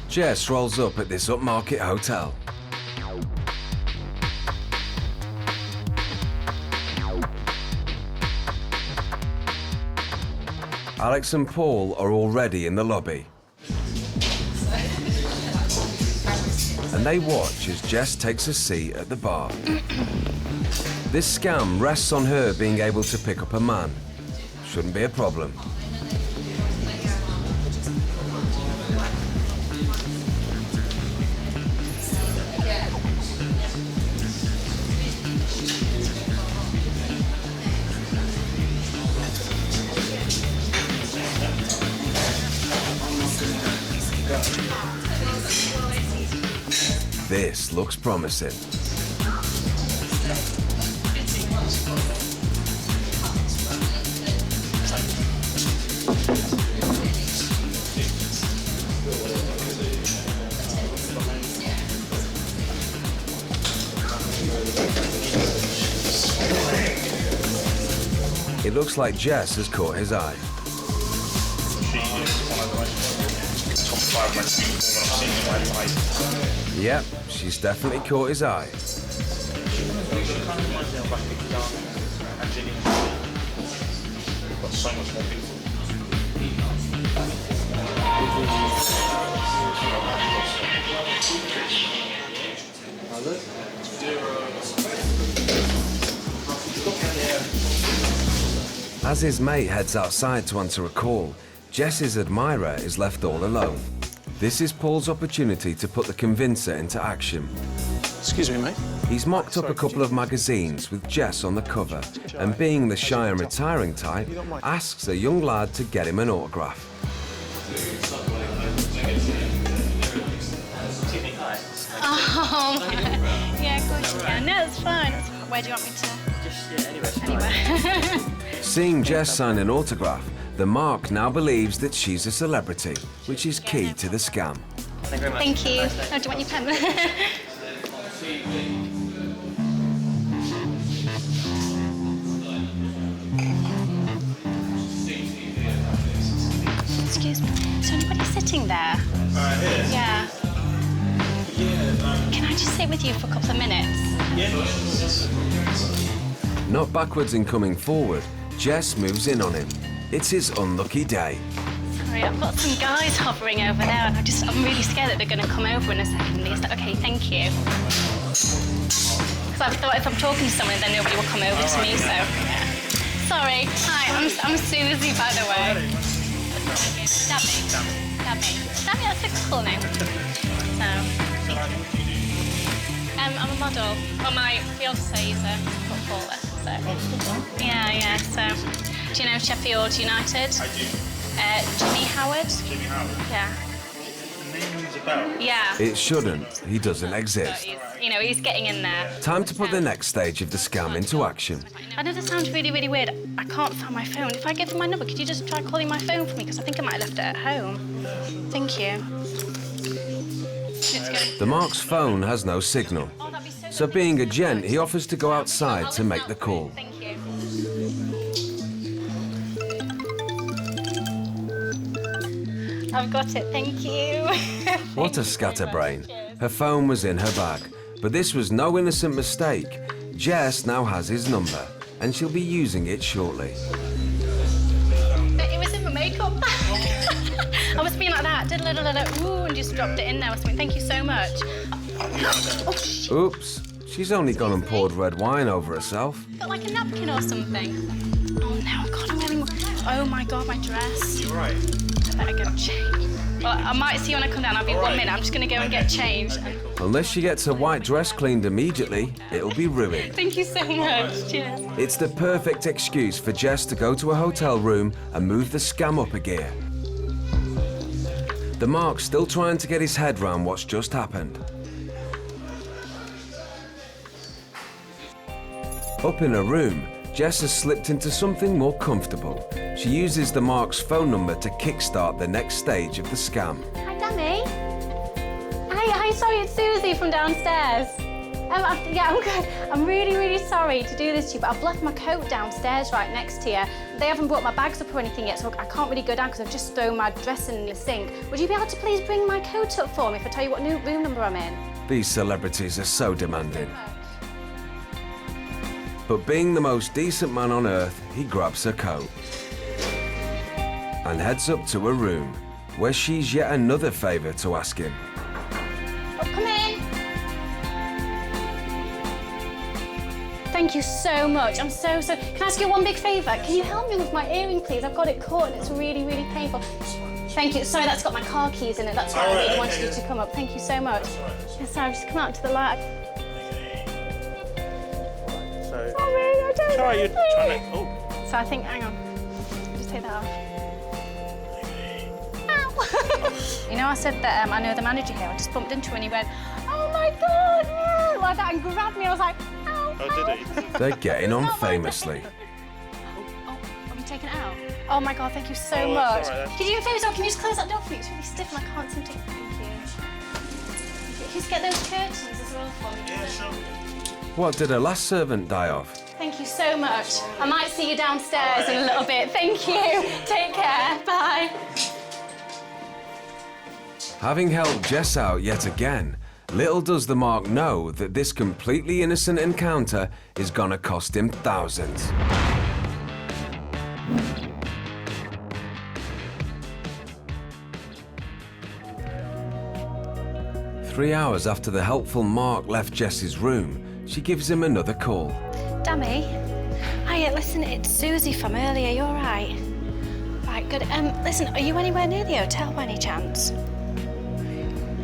Jess rolls up at this upmarket hotel. Alex and Paul are already in the lobby. And they watch as Jess takes a seat at the bar. This scam rests on her being able to pick up a man. Shouldn't be a problem. This looks promising. It looks like Jess has caught his eye. Yep, she's definitely caught his eye. As his mate heads outside to answer a call, Jess's admirer is left all alone. This is Paul's opportunity to put the convincer into action. Excuse me, mate. He's mocked up a couple of magazines with Jess on the cover, and being the shy and retiring type, asks a young lad to get him an autograph. Oh, yeah, of course you can. No, it's fine. Where do you want me to? Just anywhere. Seeing Jess sign an autograph, the mark now believes that she's a celebrity, which is key to the scam. Thank you very much. Thank you. Oh, do you want your pen? Excuse me, is there anybody sitting there? Here? Yeah. Can I just sit with you for a couple of minutes? Yeah. Not backwards in coming forward, Jess moves in on him. It's his unlucky day. Sorry, I've got some guys hovering over there, and I'm really scared that they're going to come over in a second. Is that okay? Thank you. Because I thought if I'm talking to someone, then nobody will come over to me. So, yeah. Sorry. Hi, I'm Susie, by the way. Dabby, that's a cool name. So, I'm a model. Well, my fiance is a footballer. So, yeah. So, do you know Sheffield United? I do. Jimmy Howard? Jimmy Howard? Yeah. The name rings a bell. Yeah. It shouldn't. He doesn't exist. He's getting in there. Time to put the next stage of the scam into action. I know this sounds really, really weird. I can't find my phone. If I give him my number, could you just try calling my phone for me? Because I think I might have left it at home. Thank you. It's good. The mark's phone has no signal. So being a gent, he offers to go outside to make the call. Thank you. I've got it, thank you. What a scatterbrain. Her phone was in her bag. But this was no innocent mistake. Jess now has his number, and she'll be using it shortly. It was in my makeup. I was being like that, ooh, and just dropped it in there or something. Thank you so much. Oh, shit. Oops, she's only gone and poured red wine over herself. Got like a napkin or something. Oh no, God, I'm wearing... Oh my God, my dress. You're right. I better go change. Well, I might see you when I come down. I'll be 1 minute. I'm just going to go and get changed. Unless she gets her white dress cleaned immediately, it'll be ruined. Thank you so much. Cheers. It's the perfect excuse for Jess to go to a hotel room and move the scam up a gear. The mark's still trying to get his head round what's just happened. Up in her room, Jess has slipped into something more comfortable. She uses the mark's phone number to kickstart the next stage of the scam. Hi, Danny. Hi, sorry, it's Susie from downstairs. Yeah, I'm good. I'm really, really sorry to do this to you, but I've left my coat downstairs right next to you. They haven't brought my bags up or anything yet, so I can't really go down because I've just thrown my dress in the sink. Would you be able to please bring my coat up for me if I tell you what new room number I'm in? These celebrities are so demanding. But being the most decent man on earth, he grabs her coat and heads up to her room, where she's yet another favour to ask him. Oh, come in. Thank you so much. I'm so... Can I ask you one big favour? Can you help me with my earring, please? I've got it caught and it's really, really painful. Thank you. Sorry, that's got my car keys in it. That's why I really wanted you to come up. Thank you so much. Yes, sorry, I've just come out to the light. So, Sorry, I don't know. you're trying to... Oh. So I think, hang on. Just take that off. Ow. You know, I said that I know the manager here. I just bumped into him and he went, oh my God, like that, and grabbed me. I was like, ow. Oh, did he? They're getting on famously. Oh, have you taken it out? Oh my God, thank you so Oh, much. that's all right, Can you do me a favour, Can you just close that door for me? It's really stiff and I can't seem to... Thank you. Can you just get those curtains as well for me? Yeah, sure. What did her last servant die of? Thank you so much. I might see you downstairs in a little bit. Thank you. Take care. Bye. Having helped Jess out yet again, little does the Mark know that this completely innocent encounter is gonna cost him thousands. Three hours after the helpful Mark left Jess's room, she gives him another call. Dammy. Hiya, listen, it's Susie from earlier. You all right? Right, good. Listen, are you anywhere near the hotel by any chance?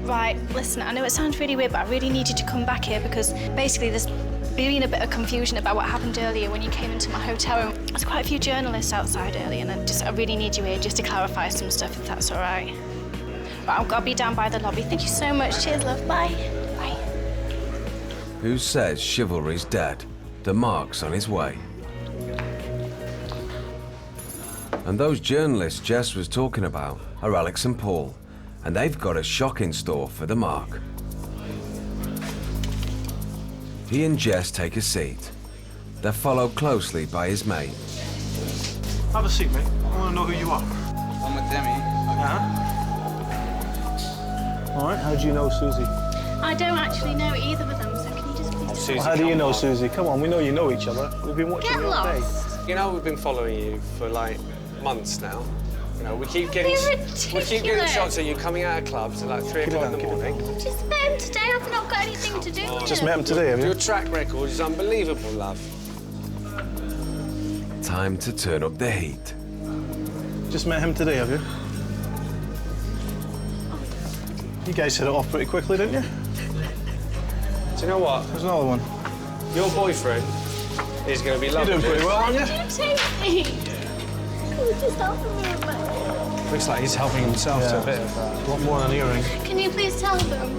Right, listen, I know it sounds really weird, but I really need you to come back here because basically there's been a bit of confusion about what happened earlier when you came into my hotel room. There's quite a few journalists outside earlier, and I really need you here just to clarify some stuff, if that's all right. Right, I'll be down by the lobby. Thank you so much. Cheers, love. Bye. Bye. Who says chivalry's dead? The Mark's on his way. And those journalists Jess was talking about are Alex and Paul, and they've got a shock in store for the Mark. He and Jess take a seat. They're followed closely by his mate. Have a seat, mate. I want to know who you are. I'm with Demi. Yeah? All right, how do you know Susie? I don't actually know either of them, so can you just please... Susie, how do you know Susie? Come on, we know you know each other. We've been watching Get you all day. lost. You know, we've been following you for like months now. You know, we keep getting shots of you coming out of clubs at like 3 o'clock in the morning. Just met him today. I've not got anything to do with him. Just met him today, have you? Your track record is unbelievable, love. Time to turn up the heat. Just met him today, have you? You guys hit it off pretty quickly, didn't you? Do you know what? There's another one. Your boyfriend is going to be You're loving doing pretty well, aren't you? You take me. Can you just help me with my... Looks like he's helping himself to a bit of What more than an earring? Can you please tell them?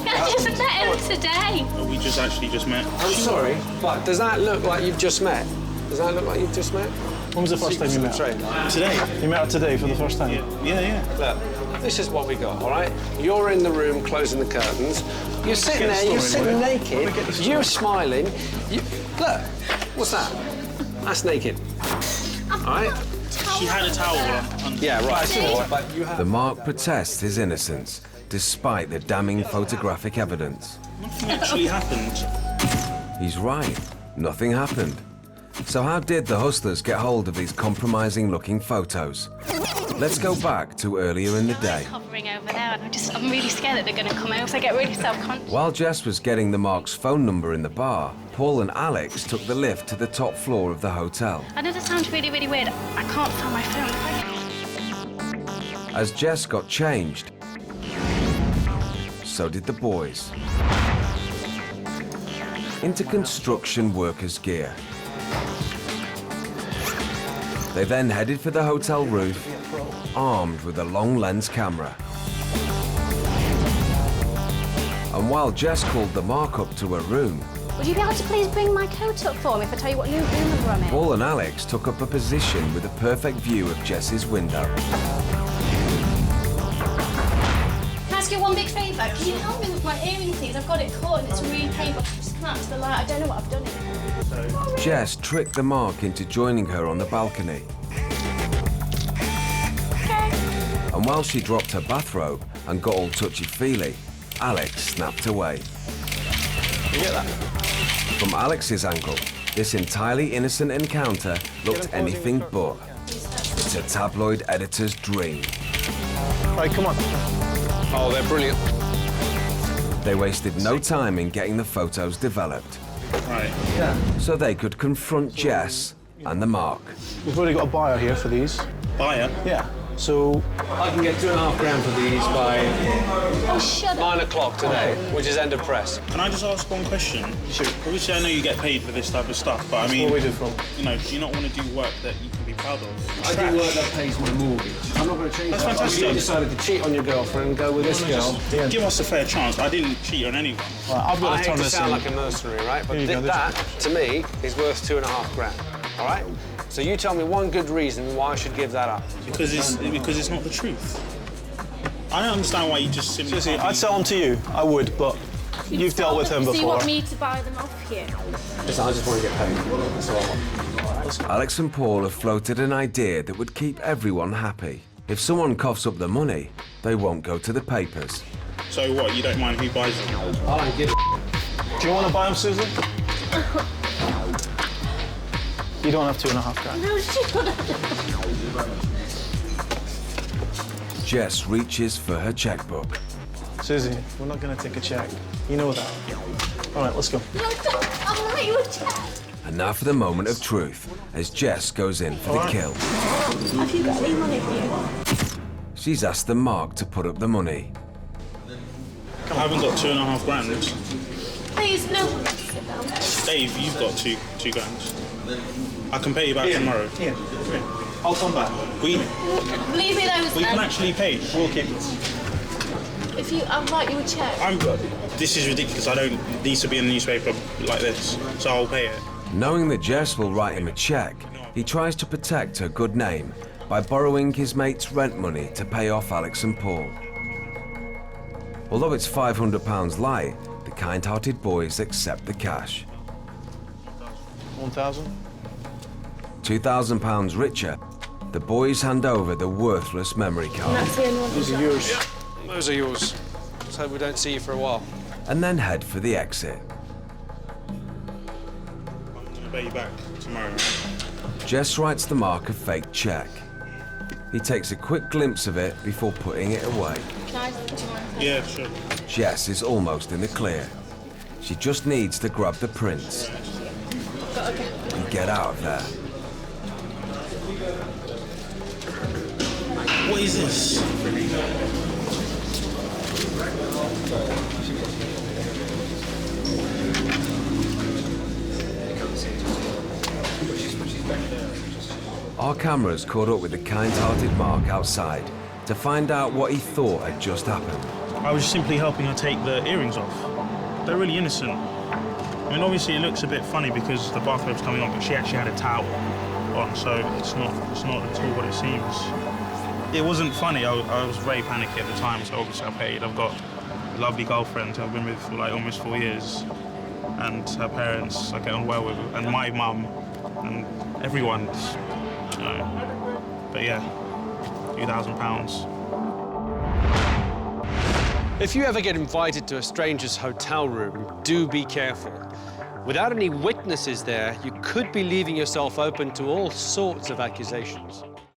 I just met him today. We actually just met. I'm sorry, but does that look like you've just met? Does that look like you've just met? When was the first time you met her? Today. You met her today for the first time? Yeah. Look, this is what we got, all right? You're in the room closing the curtains. You're sitting there, you're sitting naked. You're smiling. Look, what's that? That's naked. All right? She had a towel on. Yeah, right. But you have... The Mark protests his innocence, despite the damning photographic evidence. Nothing actually happened. He's right. Nothing happened. So how did the hustlers get hold of these compromising-looking photos? Let's go back to earlier in the day. Hovering over there, and I'm really scared that they're going to come over, so I get really self-conscious. While Jess was getting the Mark's phone number in the bar, Paul and Alex took the lift to the top floor of the hotel. I know this sounds really, really weird. I can't find my phone. As Jess got changed, so did the boys. Into construction workers' gear. They then headed for the hotel roof, armed with a long lens camera. And while Jess called the Mark up to her room, Would you be able to please bring my coat up for me if I tell you what room number I'm in? Paul and Alex took up a position with a perfect view of Jess's window. Can I ask you one big favour? Can you help me with my earring, please? I've got it caught and it's really painful. I've just come out to the light. I don't know what I've done here. Jess tricked the mark into joining her on the balcony. And while she dropped her bathrobe and got all touchy-feely, Alex snapped away. You get that? From Alex's angle, this entirely innocent encounter looked anything but. It's a tabloid editor's dream. Right, come on. Oh, they're brilliant. They wasted no time in getting the photos developed, Right. Yeah. so they could confront Jess and the mark. We've already got a buyer here for these. Buyer? Yeah. So, I can get £2.5 grand for these by Oh, shut up. 9 o'clock today, which is end of press. Can I just ask one question? Sure. Obviously, I know you get paid for this type of stuff, but I mean, what we do from? you know, do you not want to do work that you can be proud of? I do work that pays my mortgage. I'm not going to change That's that. fantastic. You decided to cheat on your girlfriend and go with this girl. Just give us a fair chance. I didn't cheat on anyone. Right, I've got I to hate turn to this sound in. like a mercenary, right? But Here you go, that, to me, is worth £2.5 grand. All right? So you tell me one good reason why I should give that up. Because it's not the truth. I don't understand why you just simply. Seriously, can't I'd sell them to you. I would, but you've dealt with him So you before. want me to buy them off you? Listen, I just want to get paid. That's all I want. Alex and Paul have floated an idea that would keep everyone happy. If someone coughs up the money, they won't go to the papers. So what? You don't mind who buys them? I don't give a Do you want to buy them, Susan? You don't have £2.5 grand. No, shut up. Jess reaches for her checkbook. Susie, we're not going to take a check. You know that. All right, let's go. No, don't. I'm gonna write you a check. And now for the moment of truth, as Jess goes in for the kill. Have you got any money for you? She's asked the mark to put up the money. I haven't got £2.5 grand. Please, no. Sit down. Dave, you've got two grand. I can pay you back tomorrow. Here. I'll come back. We Leave me those can then. actually pay. We'll keep it. If you, I'll write you a check. This is ridiculous. I don't need to be in the newspaper like this, so I'll pay it. Knowing that Jess will write him a check, he tries to protect her good name by borrowing his mate's rent money to pay off Alex and Paul. Although it's £500 light, the kind-hearted boys accept the cash. 1,000. £2,000 richer, the boys hand over the worthless memory card That's the only one. These are yours. Those are yours. Let's hope we don't see you for a while. and then head for the exit. I'm gonna pay you back tomorrow. Jess writes the mark a fake check. He takes a quick glimpse of it before putting it away. Can I do you mind? Yeah, sure. Jess is almost in the clear. She just needs to grab the prints and get out of there. What is this? Our cameras caught up with the kind-hearted Mark outside to find out what he thought had just happened. I was simply helping her take the earrings off. They're really innocent. I mean, obviously it looks a bit funny because the bathrobe's coming on, but she actually had a towel on, so it's not at all what it seems. It wasn't funny. I was very panicky at the time, so obviously I paid. I've got a lovely girlfriend who I've been with for like almost 4 years, and her parents I get on well with, and my mum, and everyone, you know. But yeah, £2,000. If you ever get invited to a stranger's hotel room, do be careful. Without any witnesses there, you could be leaving yourself open to all sorts of accusations.